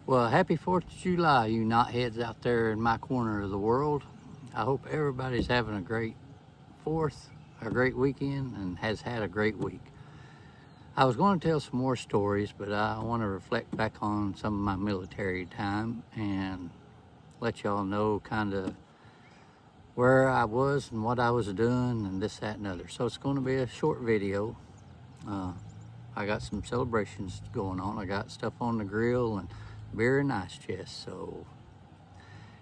Well, happy 4th of July, you knotheads out there in my corner of the world. I hope everybody's having a great 4th, a great weekend, and has had a great week. I was going to tell some more stories, but I want to reflect back on some of my military time and let y'all know kind of where I was and what I was doing and this, that, and other. So it's going to be a short video. I got some celebrations going on. I got stuff on the grill and beer and ice chest. So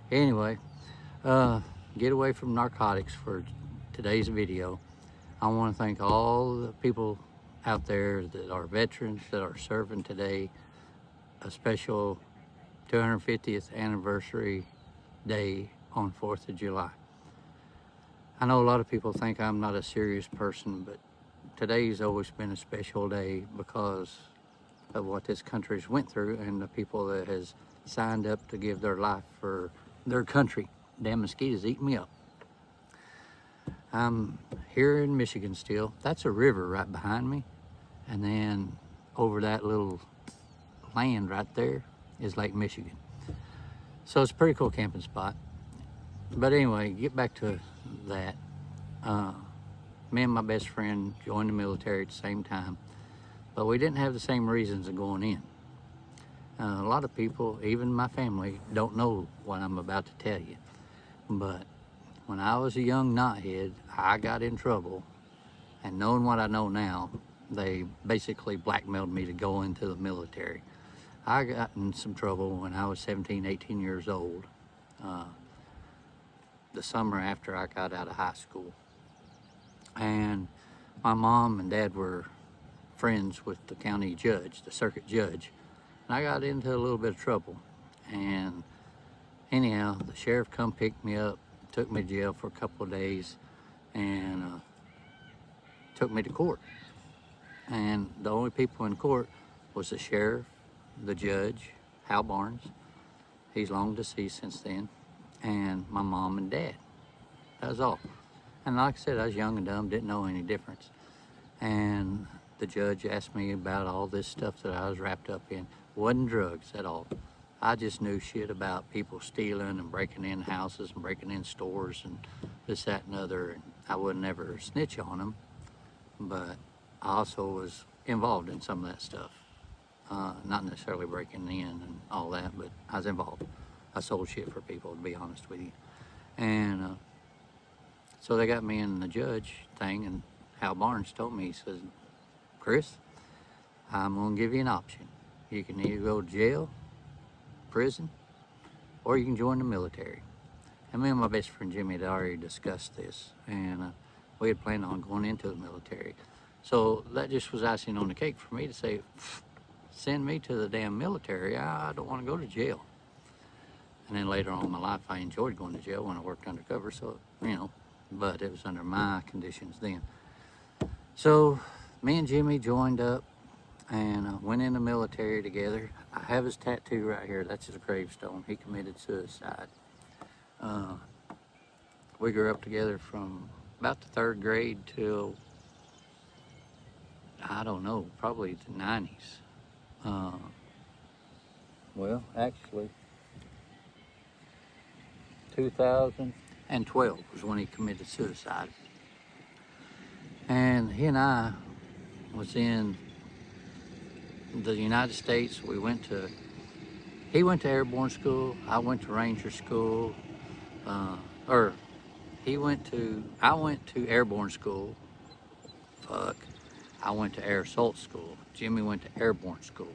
anyway, get away from narcotics for today's video. I want to thank all the people out there that are veterans that are serving today, a special 250th anniversary day on 4th of July. I know a lot of people think I'm not a serious person, but today's always been a special day because of what this country's went through and the people that has signed up to give their life for their country. Damn mosquitoes eat me up. I'm here in Michigan still. That's a river right behind me. And then over that little land right there is Lake Michigan. So it's a pretty cool camping spot. But anyway, get back to that. Me and my best friend joined the military at the same time, but we didn't have the same reasons of going in. A lot of people, even my family, don't know what I'm about to tell you. But when I was a young knothead, I got in trouble, and knowing what I know now, they basically blackmailed me to go into the military. I got in some trouble when I was 17, 18 years old, the summer after I got out of high school. And my mom and dad were friends with the county judge, the circuit judge. And I got into a little bit of trouble. And anyhow, the sheriff come pick me up, took me to jail for a couple of days, and took me to court. And the only people in court was the sheriff, the judge, Hal Barnes, he's long deceased since then, and my mom and dad. That was all. And like I said, I was young and dumb, didn't know any difference. And the judge asked me about all this stuff that I was wrapped up in. Wasn't drugs at all. I just knew shit about people stealing and breaking in houses and breaking in stores and this, that, and other. And I would never snitch on them, but I also was involved in some of that stuff. Not necessarily breaking in and all that, but I was involved. I sold shit for people, to be honest with you. And so they got me in the judge thing, and Hal Barnes told me, he says, Chris, I'm going to give you an option. You can either go to jail, prison, or you can join the military. And me and my best friend Jimmy had already discussed this, and we had planned on going into the military. So that just was icing on the cake for me to say, send me to the damn military. I don't want to go to jail. And then later on in my life, I enjoyed going to jail when I worked undercover, so, but it was under my conditions then. So me and Jimmy joined up and went in the military together. I have his tattoo right here. That's his gravestone. He committed suicide. We grew up together from about the 3rd grade till, I don't know, probably the 90s. Well, actually, 2012 was when he committed suicide. And he and I was in the United States. He went to airborne school. I went to Ranger school. I went to airborne school. I went to air assault school. Jimmy went to airborne school.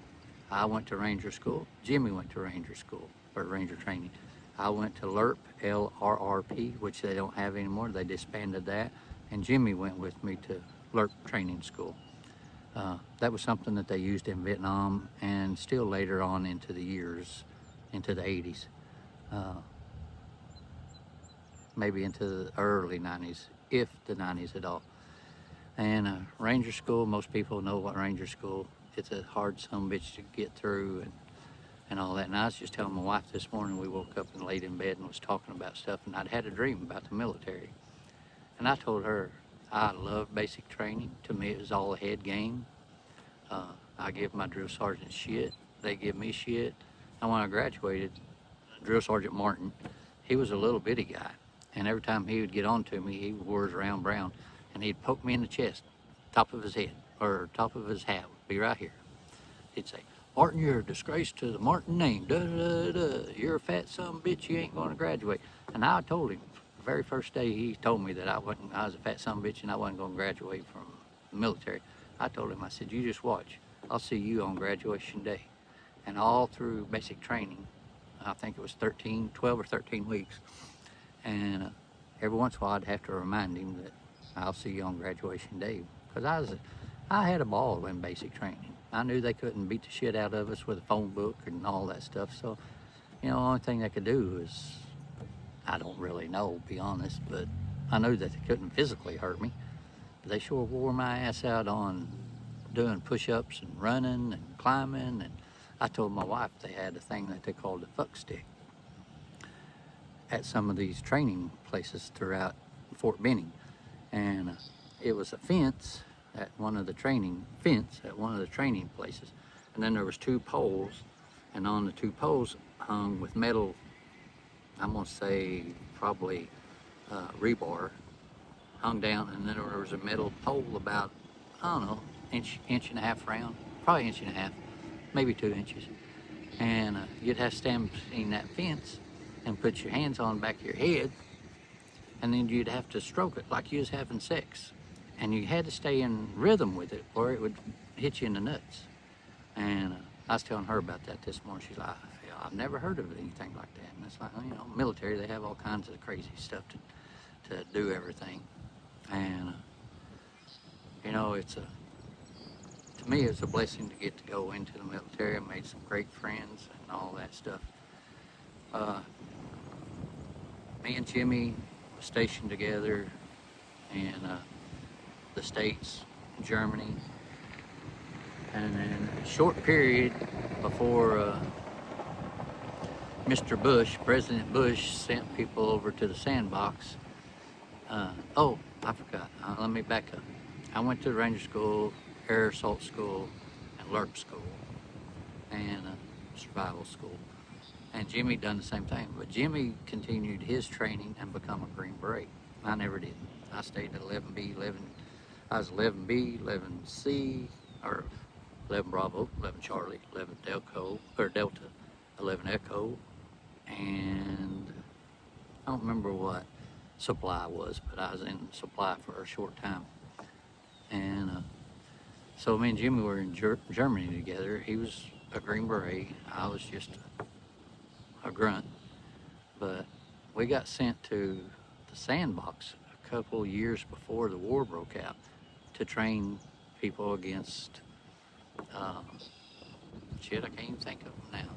I went to Ranger school. Jimmy went to Ranger school, or Ranger training. I went to LRP, LRRP, which they don't have anymore. They disbanded that. And Jimmy went with me to LRP training school. That was something that they used in Vietnam and still later on into the years, into the 80s. Maybe into the early 90s, if the 90s at all. And Ranger school, most people know what Ranger school, it's a hard sumbitch to get through and all that. And I was just telling my wife this morning, we woke up and laid in bed and was talking about stuff, and I'd had a dream about the military. And I told her, I love basic training. To me, it was all a head game. I give my drill sergeants shit. They give me shit. And when I graduated, Drill Sergeant Martin, he was a little bitty guy. And every time he would get on to me, he wore his round brown, and he'd poke me in the chest, top of his head, or top of his hat would be right here. He'd say, Martin, you're a disgrace to the Martin name. Da, da, da, da. You're a fat son of a bitch. You ain't going to graduate. And I told him, the very first day he told me that I was a fat son of a bitch and I wasn't going to graduate from the military. I told him, I said, you just watch. I'll see you on graduation day. And all through basic training, I think it was 12 or 13 weeks. And every once in a while I'd have to remind him that I'll see you on graduation day. Because I had a ball in basic training. I knew they couldn't beat the shit out of us with a phone book and all that stuff. So, the only thing they could do is, I don't really know, be honest, but I knew that they couldn't physically hurt me. But they sure wore my ass out on doing push-ups and running and climbing. And I told my wife they had a thing that they called the fuck stick at some of these training places throughout Fort Benning. And it was a fence at one of the training places. And then there was 2 poles, and on the 2 poles hung with metal, I'm gonna say probably rebar, hung down, and then there was a metal pole about, I don't know, inch and a half round, probably inch and a half, maybe 2 inches. And you'd have to stand between that fence and put your hands on the back of your head, and then you'd have to stroke it like you was having sex. And you had to stay in rhythm with it or it would hit you in the nuts. And I was telling her about that this morning. She's like, I've never heard of anything like that. And it's like, military, they have all kinds of crazy stuff to do everything. And, to me, it's a blessing to get to go into the military. I made some great friends and all that stuff. Me and Jimmy were stationed together in the States, Germany, and then a short period before President Bush sent people over to the sandbox. Oh, I forgot. Let me back up. I went to the Ranger School, Air Assault School, and LRP School, and Survival School. And Jimmy done the same thing, but Jimmy continued his training and become a Green Beret. I never did. I stayed at 11B, I was 11B, 11C, or 11 Bravo, 11 Charlie, 11 Delta, 11 Echo, and I don't remember what supply was, but I was in supply for a short time. And so me and Jimmy were in Germany together. He was a Green Beret. I was just a grunt. But we got sent to the sandbox a couple years before the war broke out to train people against shit I can't even think of them now.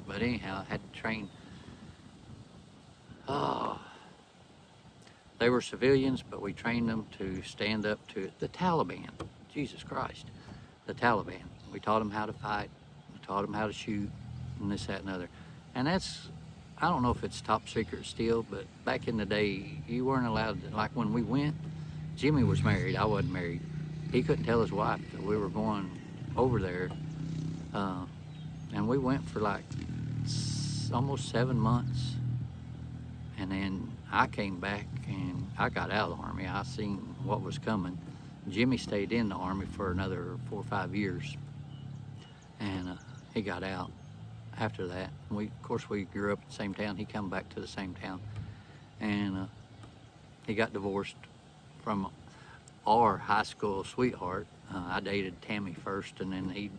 But anyhow, I had to train. They were civilians, but we trained them to stand up to the Taliban. Jesus Christ, the Taliban. We taught them how to fight. We taught them how to shoot, and this, that, and other. And that's, I don't know if it's top secret still, but back in the day, you weren't allowed to, like when we went, Jimmy was married, I wasn't married. He couldn't tell his wife that we were going over there. And we went for like almost 7 months. And then I came back and I got out of the Army. I seen what was coming. Jimmy stayed in the Army for another 4 or 5 years. And he got out after that. Of course, we grew up in the same town. He come back to the same town. And he got divorced from our high school sweetheart. I dated Tammy first, and then he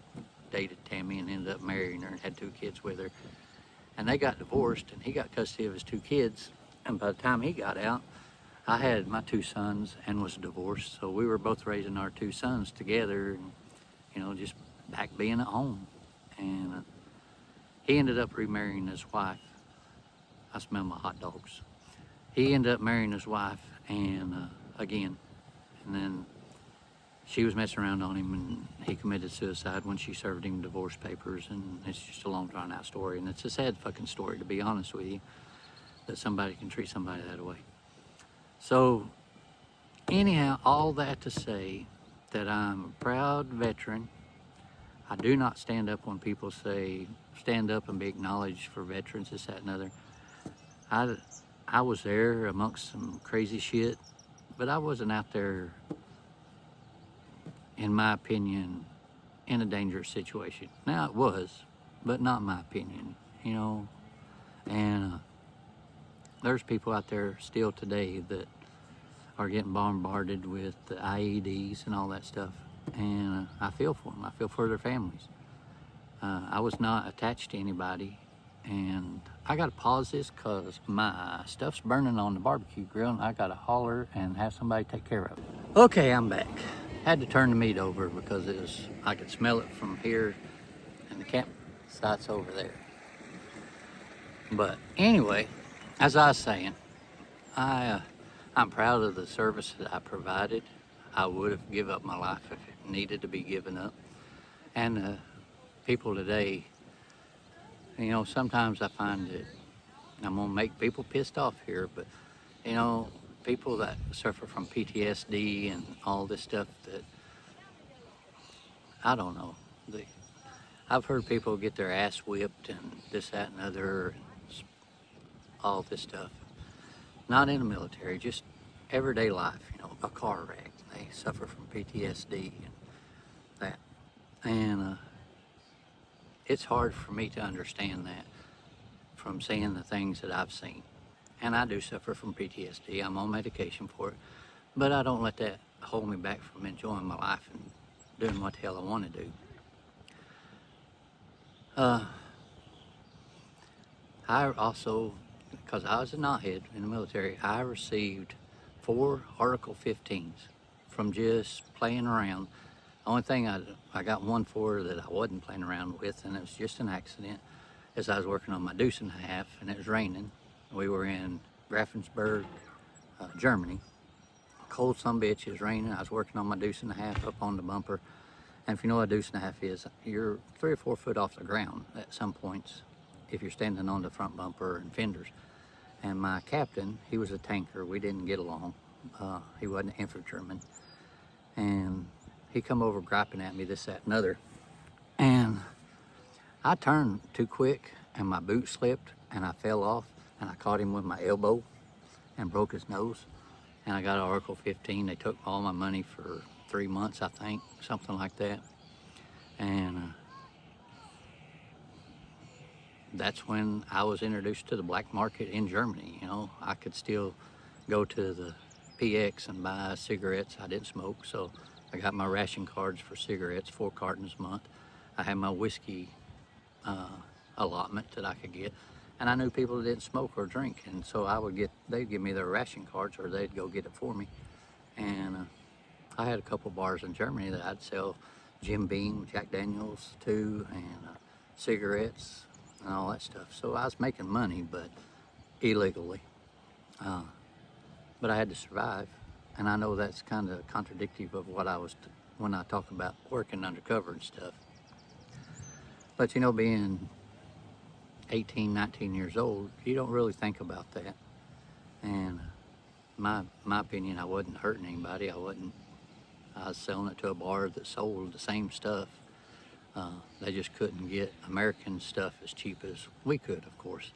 dated Tammy and ended up marrying her and had 2 kids with her. And they got divorced, and he got custody of his 2 kids. And by the time he got out, I had my 2 sons and was divorced. So we were both raising our 2 sons together and, just back being at home. And he ended up remarrying his wife. I smell my hot dogs. He ended up marrying his wife and again. And then she was messing around on him, and he committed suicide when she served him divorce papers. And it's just a long, drawn-out story. And it's a sad fucking story, to be honest with you, that somebody can treat somebody that way. So, anyhow, all that to say that I'm a proud veteran. I do not stand up when people say stand up and be acknowledged for veterans, this, that, and other. I was there amongst some crazy shit, but I wasn't out there, in my opinion, in a dangerous situation. Now, it was, but not my opinion, you know. And there's people out there still today that are getting bombarded with the IEDs and all that stuff. And I feel for them. I feel for their families. I was not attached to anybody. And I got to pause this because my stuff's burning on the barbecue grill, and I got to holler and have somebody take care of it. Okay, I'm back. Had to turn the meat over because I could smell it from here, and the campsite's over there. But anyway, as I was saying, I'm proud of the service that I provided. I would have given up my life if it needed to be given up. And people today, you know, sometimes I find that I'm gonna make people pissed off here, but you know, people that suffer from PTSD and all this stuff that, I don't know, I've heard people get their ass whipped and this, that, and other, and all this stuff. Not in the military, just everyday life, you know, a car wreck. They suffer from PTSD and that. And it's hard for me to understand that from seeing the things that I've seen. And I do suffer from PTSD. I'm on medication for it. But I don't let that hold me back from enjoying my life and doing what the hell I want to do. I also, because I was a knothead in the military, I received 4 Article 15s from just playing around. The only thing I got one for that I wasn't playing around with, and it was just an accident, is I was working on my deuce and a half, and it was raining. We were in Grafensburg, Germany. Cold some bitch, it was raining. I was working on my deuce and a half up on the bumper. And if you know what a deuce and a half is, you're 3 or 4 foot off the ground at some points if you're standing on the front bumper and fenders. And my captain, he was a tanker. We didn't get along. He wasn't an infantryman. And he come over griping at me, this, that, and other. And I turned too quick, and my boot slipped, and I fell off, and I caught him with my elbow and broke his nose. And I got an Article 15. They took all my money for 3 months, I think, something like that. And that's when I was introduced to the black market in Germany. You know, I could still go to the PX and buy cigarettes. I didn't smoke, so I got my ration cards for cigarettes, 4 cartons a month. I had my whiskey allotment that I could get. And I knew people that didn't smoke or drink, and so they'd give me their ration cards, or they'd go get it for me. And I had a couple bars in Germany that I'd sell Jim Beam, Jack Daniels too, and cigarettes and all that stuff. So I was making money, but illegally. But I had to survive, and I know that's kind of contradictory of what I was when I talk about working undercover and stuff. But you know, being 18, 19 years old, you don't really think about that. And my opinion, I wasn't hurting anybody. I was selling it to a bar that sold the same stuff. They just couldn't get American stuff as cheap as we could, of course.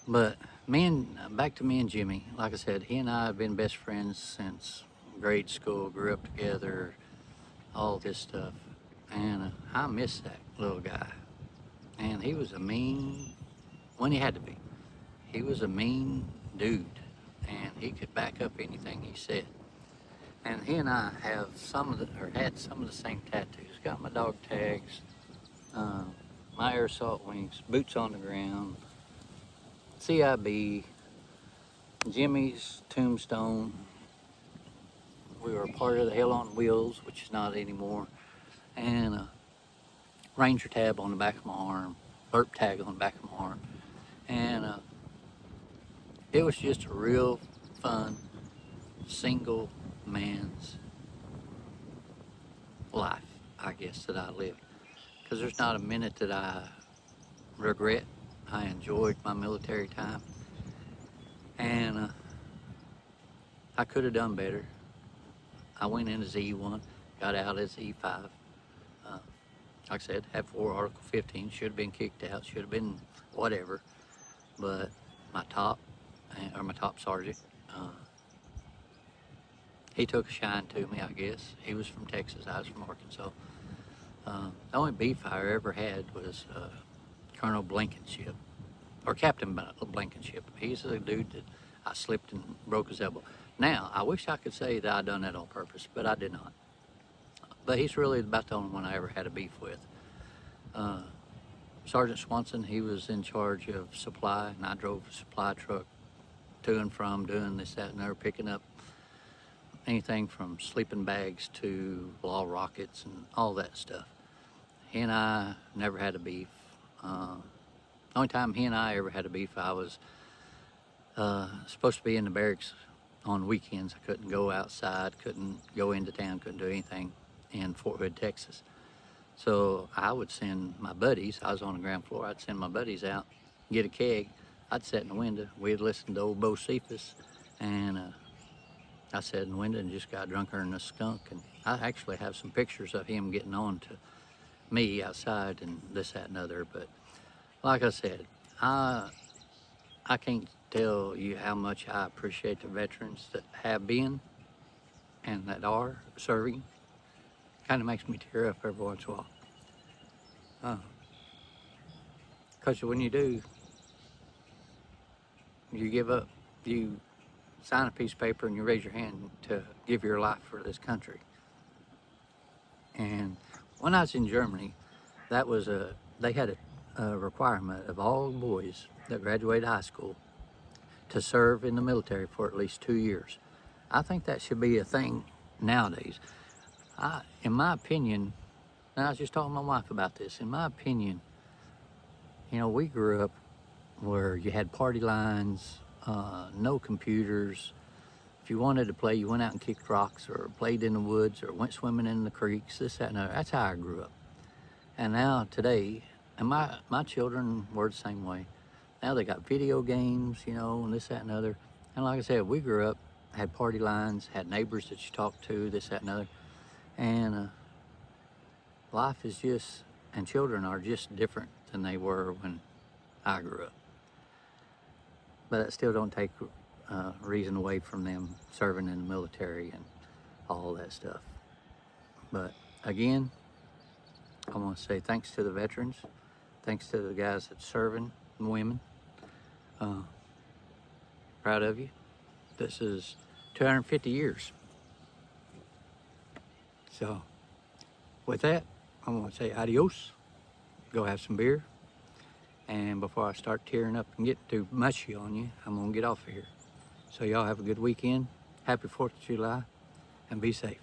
But back to me and Jimmy, like I said, he and I have been best friends since grade school, grew up together, all this stuff. And I miss that little guy. And he was when he had to be. He was a mean dude, and he could back up anything he said. And he and I have had some of the same tattoos. Got my dog tags, my air assault wings, boots on the ground, CIB, Jimmy's tombstone. We were part of the Hell on Wheels, which is not anymore, and Ranger tab on the back of my arm, burp tag on the back of my arm. And it was just a real fun single man's life, I guess, that I lived. Because there's not a minute that I regret. I enjoyed my military time. And I could have done better. I went in as E1, got out as E5. like I said, had 4 Article 15, should have been kicked out, should have been whatever. But my top, or my top sergeant, he took a shine to me, I guess. He was from Texas, I was from Arkansas. The only beef I ever had was Colonel Blankenship, or Captain Blankenship. He's the dude that I slipped and broke his elbow. Now, I wish I could say that I done that on purpose, but I did not. But he's really about the only one I ever had a beef with. Sergeant Swanson, he was in charge of supply, and I drove a supply truck to and from doing this, that, and the other, picking up anything from sleeping bags to law rockets and all that stuff. He and I never had a beef. The only time he and I ever had a beef, I was supposed to be in the barracks on weekends. I couldn't go outside, couldn't go into town, couldn't do anything in Fort Hood, Texas. So I would send my buddies, I was on the ground floor, I'd send my buddies out, get a keg, I'd sit in the window, we'd listen to old Bo Cephas, and I sat in the window and just got drunker than a skunk. And I actually have some pictures of him getting on to me outside and this, that, and other. But like I said, I can't tell you how much I appreciate the veterans that have been and that are serving. Kind of makes me tear up every once in a while. Because when you do, you give up, you sign a piece of paper and you raise your hand to give your life for this country. And when I was in Germany, they had a requirement of all boys that graduated high school to serve in the military for at least 2 years. I think that should be a thing nowadays. In my opinion, and I was just talking to my wife about this, in my opinion, we grew up where you had party lines, no computers. If you wanted to play, you went out and kicked rocks or played in the woods or went swimming in the creeks, this, that, and other. That's how I grew up. And now today, and my children were the same way. Now they got video games, and this, that, and other. And like I said, we grew up, had party lines, had neighbors that you talked to, this, that, and other. And life is just, and children are just different than they were when I grew up. But that still don't take reason away from them serving in the military and all that stuff. But again, I want to say thanks to the veterans, thanks to the guys that's serving, and women. Proud of you. This is 250 years. So with that, I want to say adios. Go have some beer. And before I start tearing up and get too mushy on you, I'm going to get off of here. So y'all have a good weekend. Happy 4th of July, and be safe.